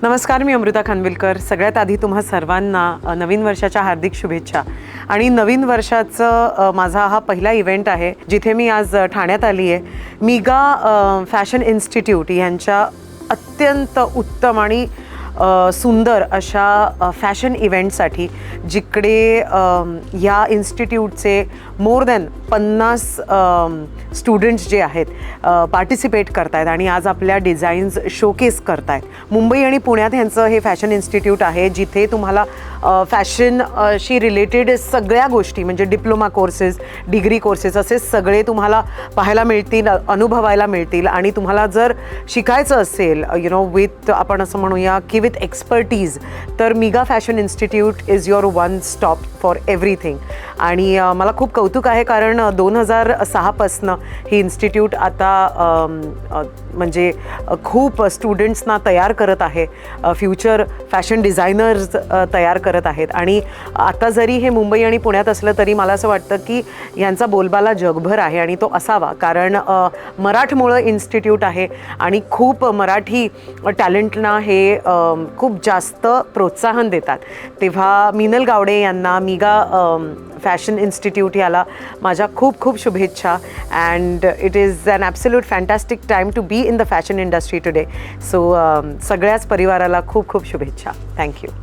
नमस्कार, मी अमृता खानविलकर. सगळ्यात आधी तुम्हा सर्वांना नवीन वर्षाच्या हार्दिक शुभेच्छा. आणि नवीन वर्षाचं माझा हा पहिला इव्हेंट आहे जिथे मी आज ठाण्यात आली आहे. मिगा फॅशन इन्स्टिट्यूट यांच्या अत्यंत उत्तम आणि सुंदर अशा फॅशन इव्हेंटसाठी, जिकडे या इन्स्टिट्यूटचे मोर दॅन 50 स्टुडंट्स जे आहेत पार्टिसिपेट करत आहेत आणि आज आपल्या डिझाईन्स शोकेस करत आहेत. मुंबई आणि पुण्यात ह्यांचं हे फॅशन इन्स्टिट्यूट आहे, जिथे तुम्हाला फॅशनशी रिलेटेड सगळ्या गोष्टी म्हणजे डिप्लोमा कोर्सेस, डिग्री कोर्सेस असे सगळे तुम्हाला पाहायला मिळतील, अनुभवायला मिळतील. आणि तुम्हाला जर शिकायचं असेल विथ आपण असं म्हणूया की विथ एक्सपर्टीज, तर मिगा fashion institute is your one stop for everything. आणि मला खूप कौतुक आहे, कारण 2006पासनं ही इन्स्टिट्यूट आता म्हणजे खूप स्टुडंट्सना तयार करत आहे, फ्युचर फॅशन डिझायनर्स तयार करत आहेत. आणि आता जरी हे मुंबई आणि पुण्यात असलं तरी मला असं वाटतं की यांचा बोलबाला जगभर आहे आणि तो असावा, कारण मराठमोळं इन्स्टिट्यूट आहे आणि खूप मराठी टॅलेंटना हे खूप जास्त प्रोत्साहन देतात. तेव्हा मिनल गावडे यांना मिगा फॅशन इन्स्टिट्यूट याला माझ्या खूप खूप शुभेच्छा. And it is an absolute fantastic time to be in the fashion industry today. So सगळ्याच परिवाराला खूप खूप शुभेच्छा. थँक्यू.